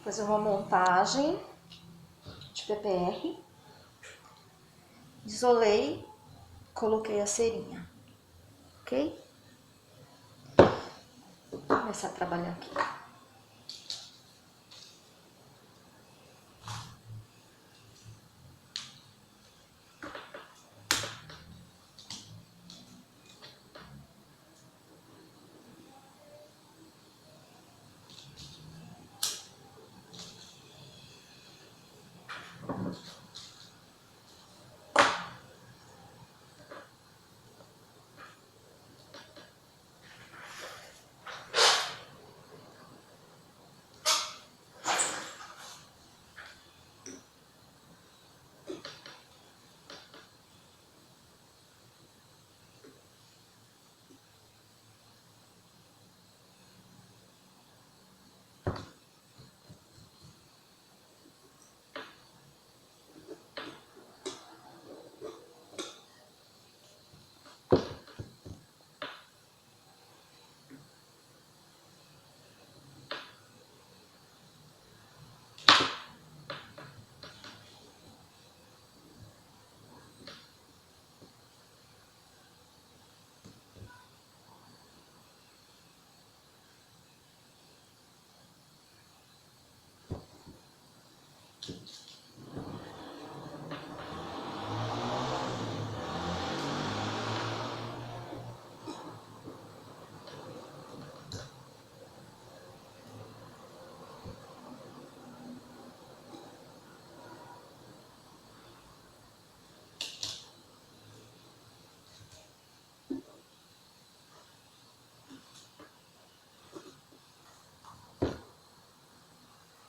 fazer uma montagem de PPR. Isolei, coloquei a cerinha, ok? Vou começar a trabalhar aqui.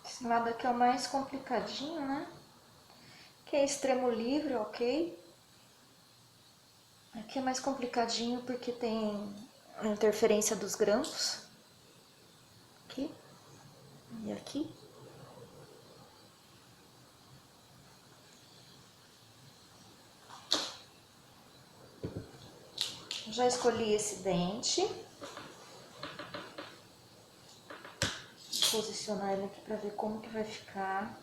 Esse lado aqui é o mais complicadinho, né? Que é extremo livre, ok? Aqui é mais complicadinho porque tem a interferência dos grampos. Aqui e aqui. Já escolhi esse dente. Vou posicionar ele aqui para ver como que vai ficar.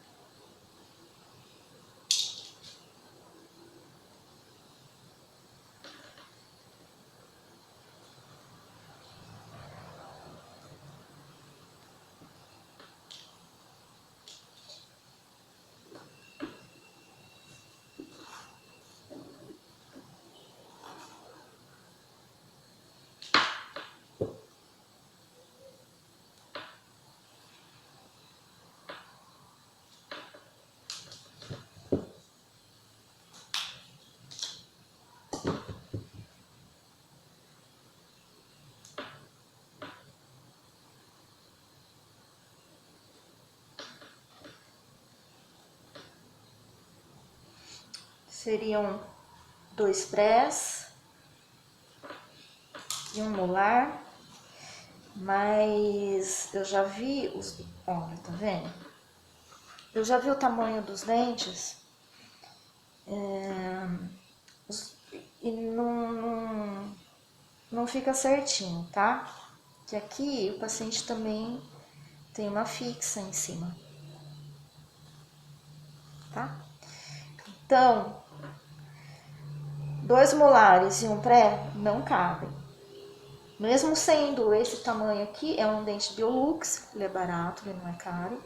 Seriam 2 prés e um molar, mas eu já vi os... Olha, tá vendo? Eu já vi o tamanho dos dentes e não fica certinho, tá? Que aqui o paciente também tem uma fixa em cima, tá? Então, 2 molares e um pré não cabem. Mesmo sendo esse tamanho aqui, é um dente Biolux, ele é barato, ele não é caro.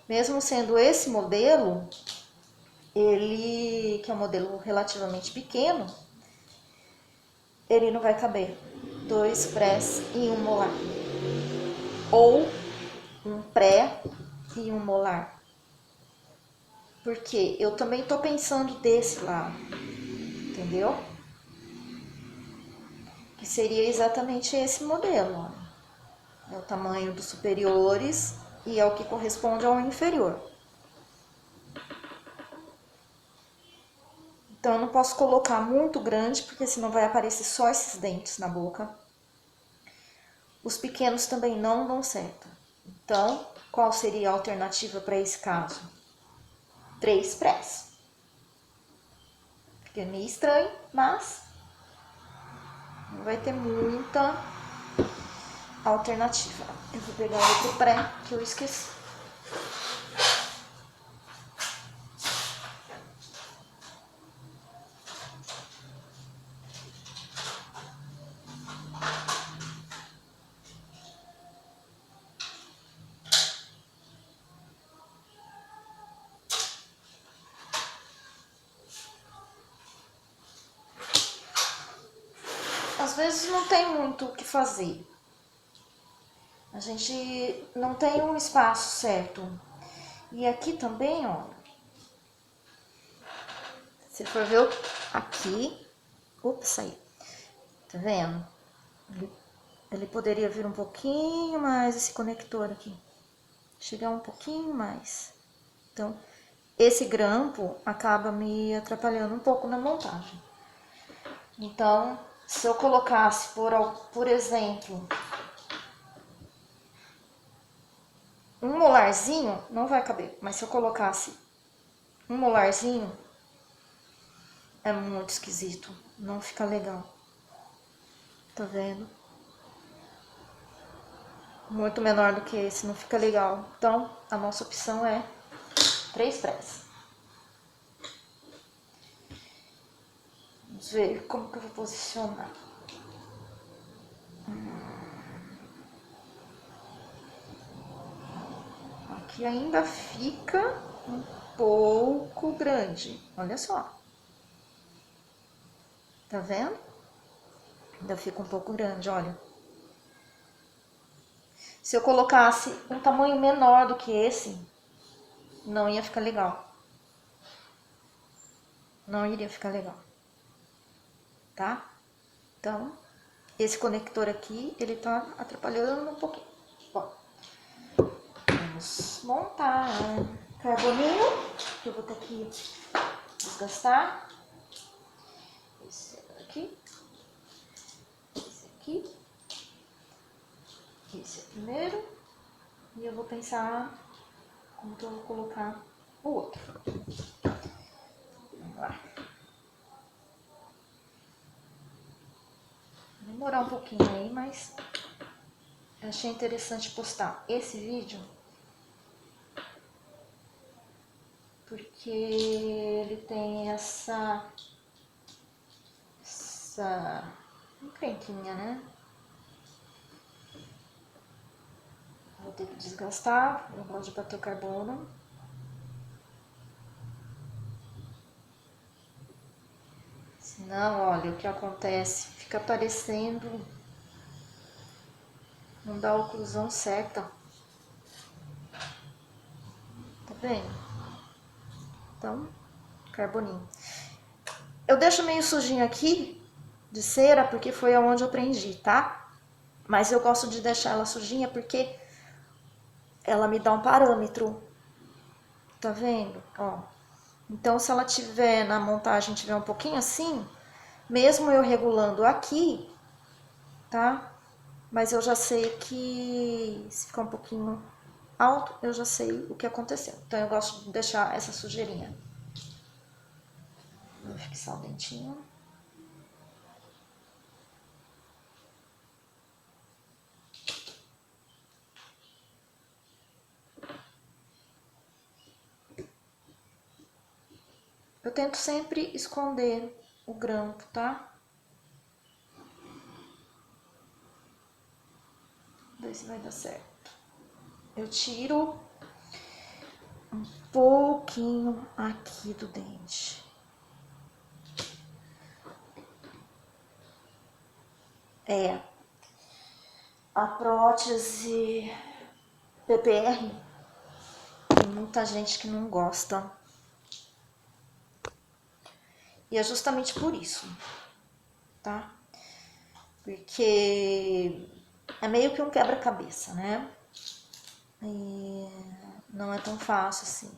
Mesmo sendo esse modelo, ele, que é um modelo relativamente pequeno, ele não vai caber 2 prés e um molar. Ou um pré e um molar. Porque eu também tô pensando desse lado, entendeu? Que seria exatamente esse modelo, ó. É o tamanho dos superiores e é o que corresponde ao inferior. Então, eu não posso colocar muito grande, porque senão vai aparecer só esses dentes na boca. Os pequenos também não dão certo. Então, qual seria a alternativa para esse caso? 3 prés. Fica meio estranho, mas não vai ter muita alternativa. Eu vou pegar outro pré que eu esqueci. Às vezes não tem muito o que fazer. A gente não tem um espaço certo. E aqui também, ó. Se for ver aqui. Ups, saiu. Tá vendo? Ele poderia vir um pouquinho mais esse conector aqui. Chegar um pouquinho mais. Então, esse grampo acaba me atrapalhando um pouco na montagem. Então, se eu colocasse, por exemplo, um molarzinho, não vai caber. Mas se eu colocasse um molarzinho, é muito esquisito. Não fica legal. Tá vendo? Muito menor do que esse, não fica legal. Então, a nossa opção é 3 pressas. Vamos ver como que eu vou posicionar. Aqui ainda fica um pouco grande. Olha só. Tá vendo? Ainda fica um pouco grande, olha. Se eu colocasse um tamanho menor do que esse, não ia ficar legal. Não iria ficar legal. Tá? Então, esse conector aqui, ele tá atrapalhando um pouquinho. Bom, vamos montar carboninho, que eu vou ter que desgastar. Esse aqui. Esse aqui. Esse é o primeiro. E eu vou pensar como que eu vou colocar o outro. Vamos lá. Vai demorar um pouquinho aí, mas eu achei interessante postar esse vídeo porque ele tem essa encrenquinha, né? Vou ter que desgastar, eu gosto de bater o carbono. Senão, olha, o que acontece? Fica parecendo, não dá a oclusão certa. Tá vendo? Então, carboninho. Eu deixo meio sujinho aqui de cera, porque foi aonde eu prendi, tá? Mas eu gosto de deixar ela sujinha porque ela me dá um parâmetro. Tá vendo? Ó. Então, se ela tiver na montagem, tiver um pouquinho assim, mesmo eu regulando aqui, tá? Mas eu já sei que se ficar um pouquinho alto, eu já sei o que aconteceu. Então, eu gosto de deixar essa sujeirinha. Vou fixar o dentinho. Eu tento sempre esconder o grampo, tá? Ver se vai dar certo. Eu tiro um pouquinho aqui do dente. A prótese PPR, tem muita gente que não gosta. E é justamente por isso, tá? Porque é meio que um quebra-cabeça, né? E não é tão fácil assim.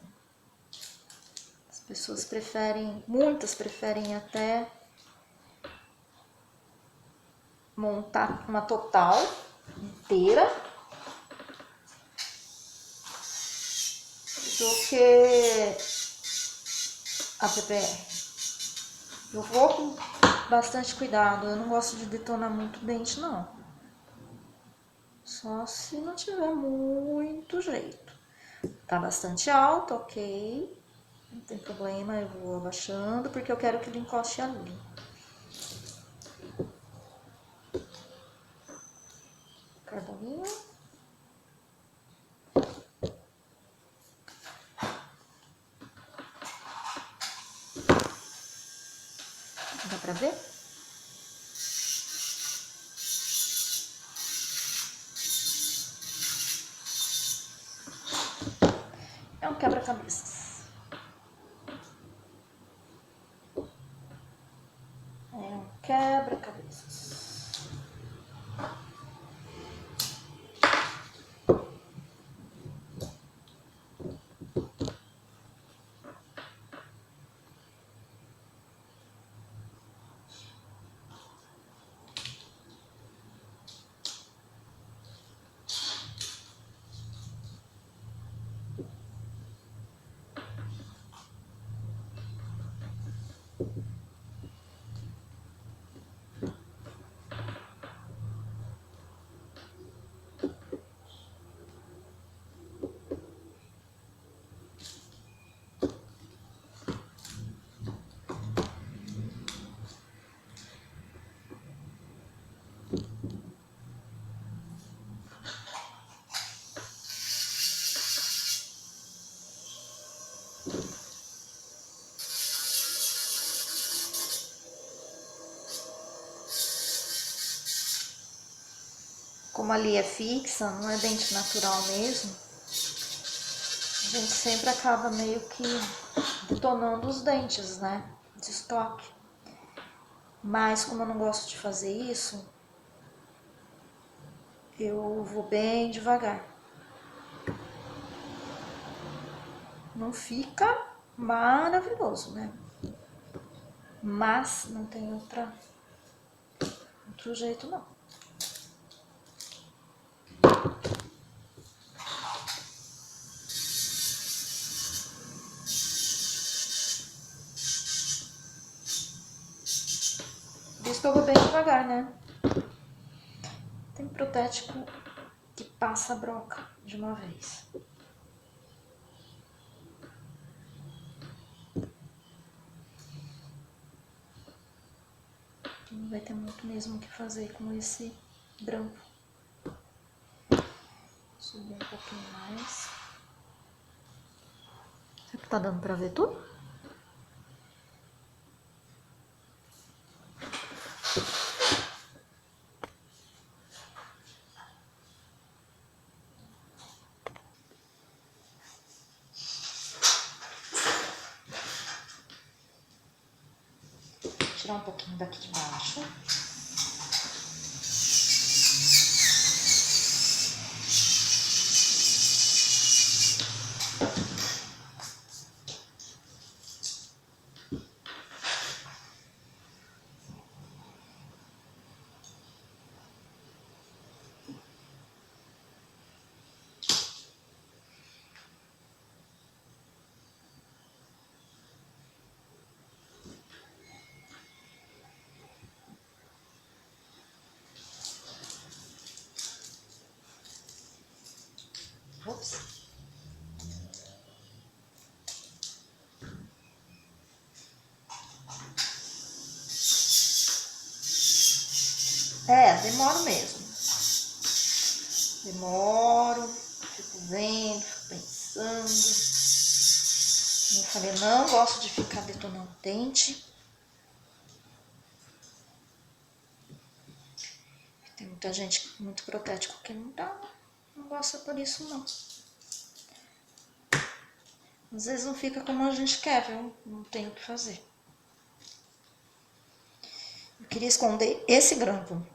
As pessoas preferem, muitas preferem até montar uma total inteira do que a PPR. Eu vou com bastante cuidado, eu não gosto de detonar muito o dente, não. Só se não tiver muito jeito. Tá bastante alto, ok. Não tem problema, eu vou abaixando porque eu quero que ele encoste ali. Carboninho. Dá pra ver? É um quebra-cabeças. É um quebra-cabeças. Como ali é fixa, não é dente natural mesmo, a gente sempre acaba meio que detonando os dentes, né? De estoque. Mas como eu não gosto de fazer isso, eu vou bem devagar. Não fica maravilhoso, né? Mas não tem outro jeito não. Por isso que eu vou bem devagar, né? Tem protético que passa a broca de uma vez. Não vai ter muito mesmo o que fazer com esse branco. Subir um pouquinho mais. Será que tá dando pra ver tudo? Vou tirar um pouquinho daqui de baixo. Ops. Demoro mesmo. Demoro, fico vendo, fico pensando. Como eu falei, não gosto de ficar detonando dente. Tem muita gente com muito protético que não gosta por isso não. Às vezes não fica como a gente quer, viu? Não tem o que fazer. Eu queria esconder esse grampo.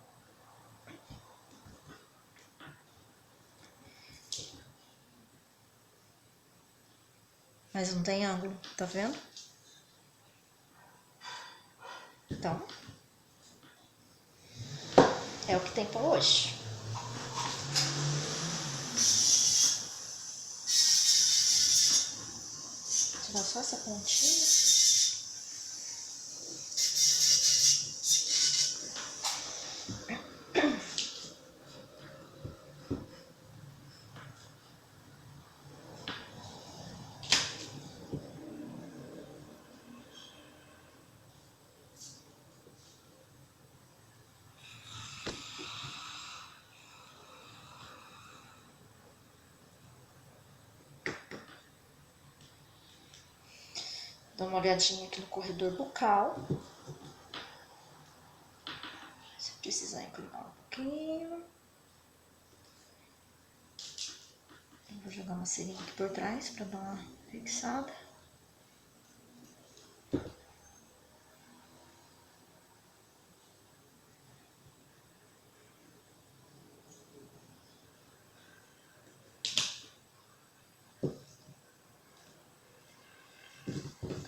Mas não tem ângulo, tá vendo? Então, é o que tem pra hoje. Vou tirar só essa pontinha. Dá uma olhadinha aqui no corredor bucal. Se precisar inclinar um pouquinho. Eu vou jogar uma seringa aqui por trás para dar uma fixada.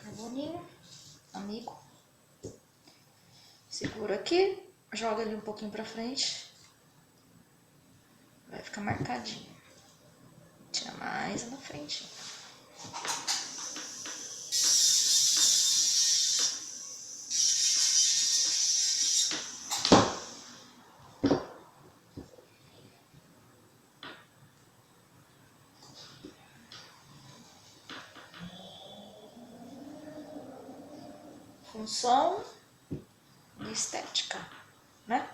Carboninho, amigo. Segura aqui, joga ele um pouquinho pra frente. Vai ficar marcadinho. Tira mais na frente. Função e estética, né?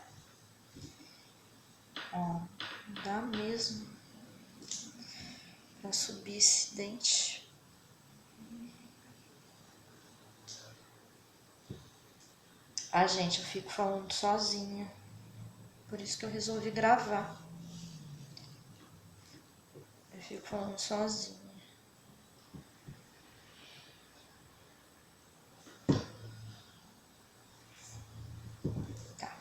Ó, dá mesmo pra subir esse dente. Ah, gente, eu fico falando sozinha. Por isso que eu resolvi gravar. Eu fico falando sozinha. Tá.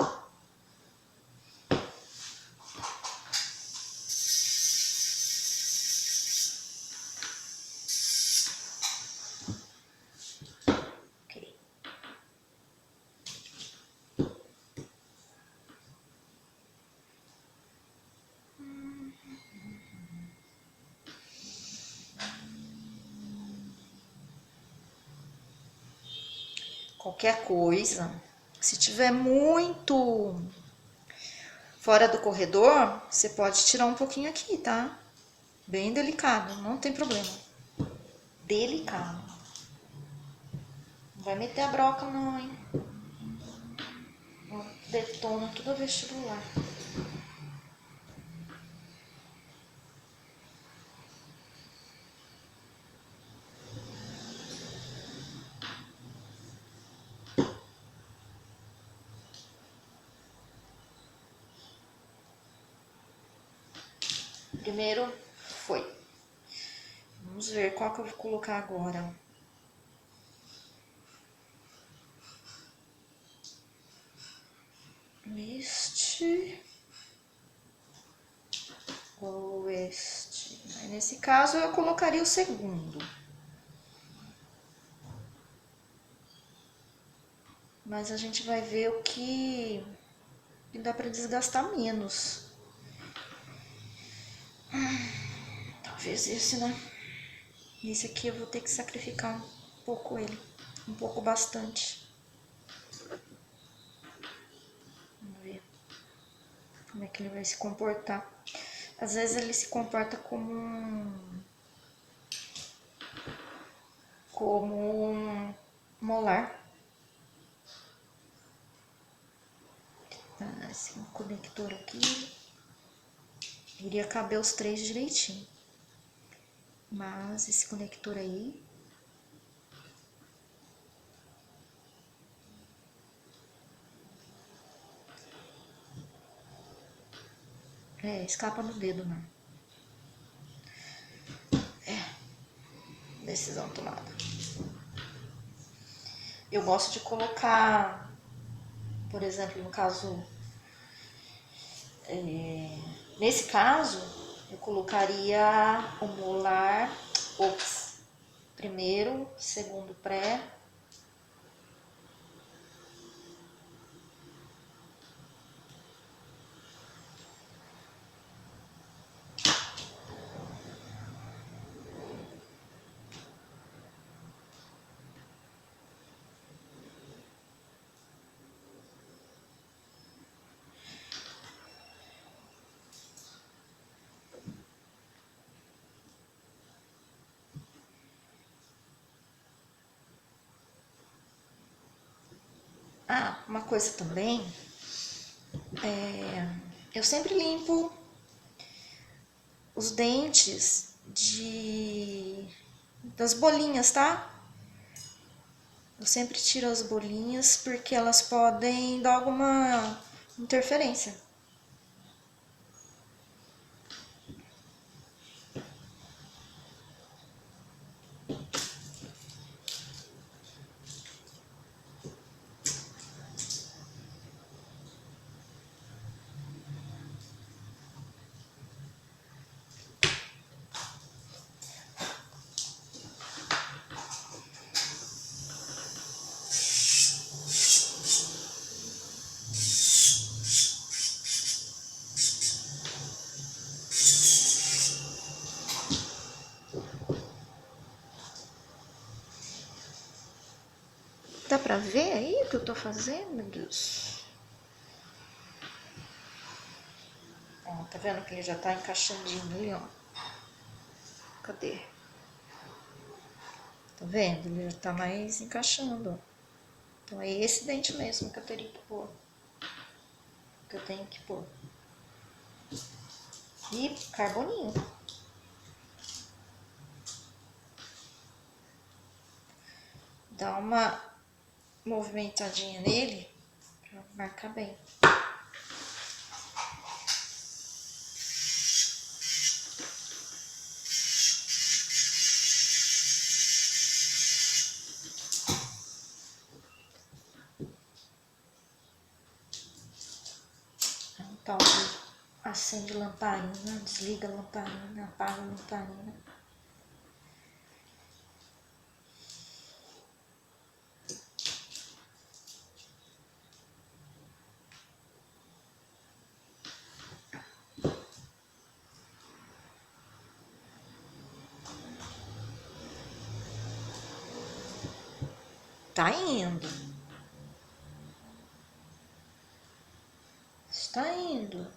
Ok. Qualquer coisa, se tiver muito fora do corredor, você pode tirar um pouquinho aqui, tá? Bem delicado, não tem problema. Delicado. Não vai meter a broca não, hein? Detona tudo a vestibular. Primeiro foi. Vamos ver qual que eu vou colocar agora. Este ou este. Aí, nesse caso eu colocaria o segundo. Mas a gente vai ver o que dá para desgastar menos. Talvez esse, né? Esse aqui eu vou ter que sacrificar um pouco ele. Um pouco bastante. Vamos ver como é que ele vai se comportar. Às vezes ele se comporta como um molar. Esse conector aqui iria caber os três direitinho. Mas esse conector aí escapa no dedo, não. Decisão tomada. Eu gosto de colocar, por exemplo, no caso, nesse caso, eu colocaria o molar, primeiro, segundo pré. Ah, uma coisa também, eu sempre limpo os dentes das bolinhas, tá? Eu sempre tiro as bolinhas porque elas podem dar alguma interferência. Dá pra ver aí o que eu tô fazendo, meu Deus? Ó, tá vendo que ele já tá encaixandinho ali, ó. Cadê? Tá vendo? Ele já tá mais encaixando, ó. Então é esse dente mesmo que eu teria que pôr. Que eu tenho que pôr. E carboninho. Dá uma movimentadinha nele pra marcar bem. Então, acende lamparina, desliga a lamparina, apaga a lamparina. Tá indo. Está indo.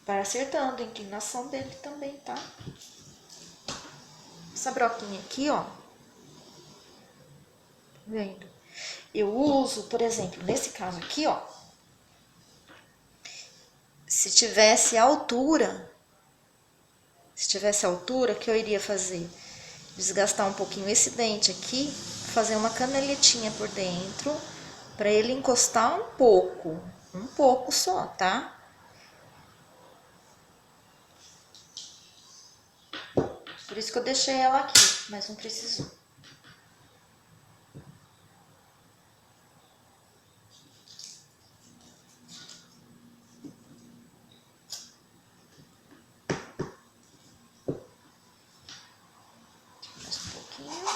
Vai acertando a inclinação dele também, tá? Essa broquinha aqui, ó. Tá vendo? Eu uso, por exemplo, nesse caso aqui, ó. Se tivesse altura, o que eu iria fazer? Desgastar um pouquinho esse dente aqui, fazer uma caneletinha por dentro, para ele encostar um pouco só, tá? Por isso que eu deixei ela aqui, mas não precisou. Mais um pouquinho.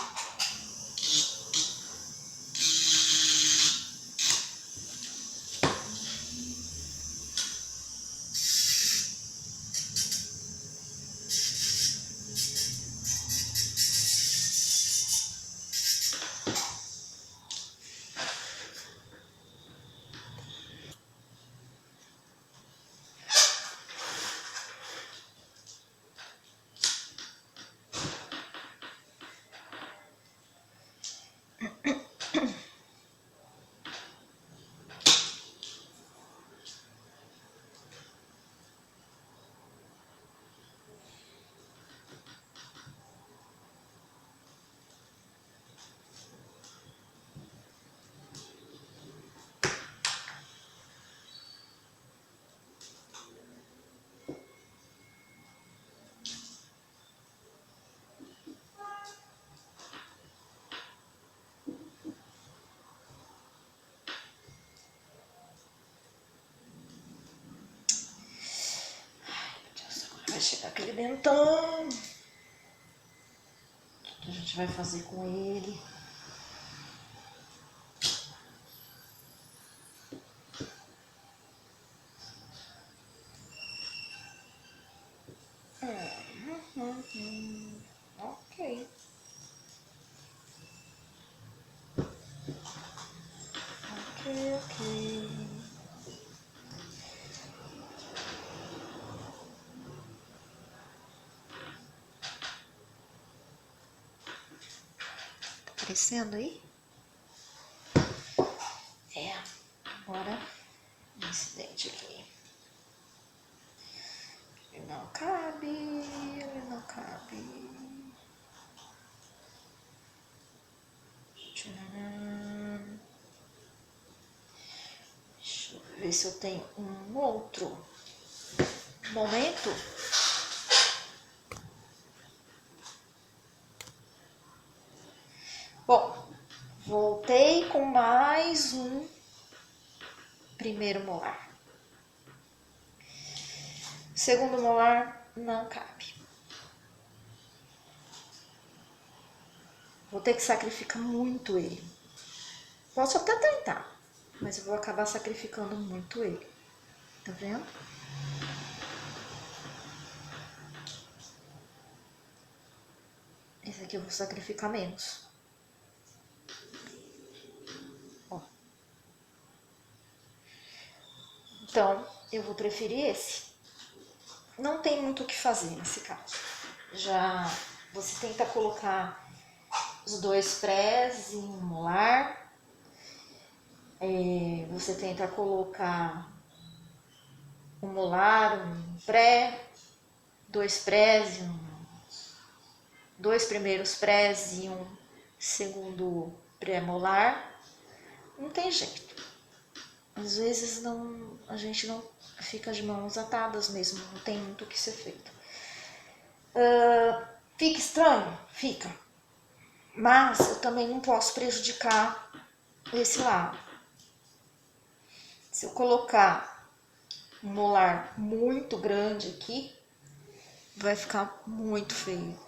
Vai chegar aquele dentão. O que a gente vai fazer com ele? Ok. Ok. aparecendo aí? É, agora esse dente aqui. Ele não cabe, ele não cabe. Tcharam. Deixa eu ver se eu tenho um outro momento. Bom, voltei com mais um primeiro molar. Segundo molar não cabe. Vou ter que sacrificar muito ele. Posso até tentar, mas eu vou acabar sacrificando muito ele. Tá vendo? Esse aqui eu vou sacrificar menos. Ó. Então, eu vou preferir esse. Não tem muito o que fazer nesse caso. Já você tenta colocar os dois prés em um molar. Você tenta colocar um molar, um pré, dois prés e dois primeiros prés e um segundo pré-molar. Não tem jeito. Às vezes a gente não fica de mãos atadas mesmo, não tem muito o que ser feito. Fica estranho? Fica. Mas eu também não posso prejudicar esse lado. Se eu colocar um molar muito grande aqui, vai ficar muito feio.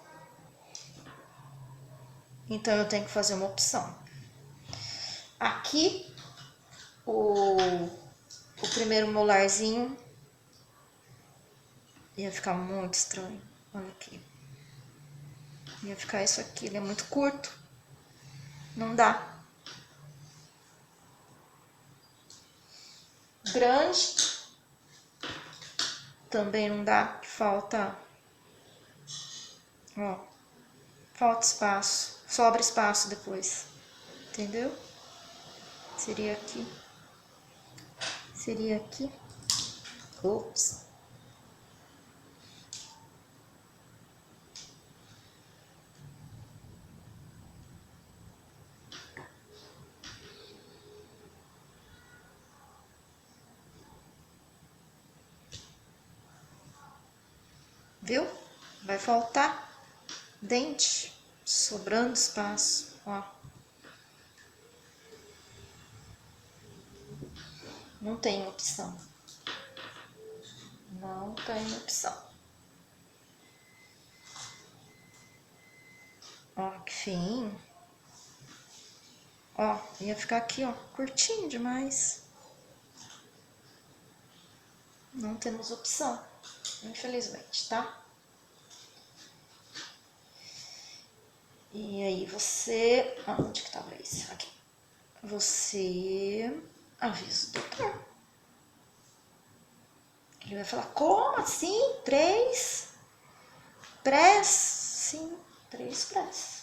Então eu tenho que fazer uma opção. Aqui, o primeiro molarzinho ia ficar muito estranho. Olha aqui. Ia ficar isso aqui, ele é muito curto. Não dá. Grande. Também não dá. Falta. Ó. Falta espaço. Sobra espaço depois. Entendeu? Seria aqui. Seria aqui. Ops. Viu? Vai faltar dente, sobrando espaço, ó. Não tem opção. Não tem opção. Ó, que feinho. Ó, ia ficar aqui, ó, curtinho demais. Não temos opção, infelizmente, tá? E aí você... Onde que tava isso? Aqui. Você avisa o doutor. Ele vai falar, como assim? 3 prés? Sim, 3 prés.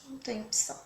Não tem opção.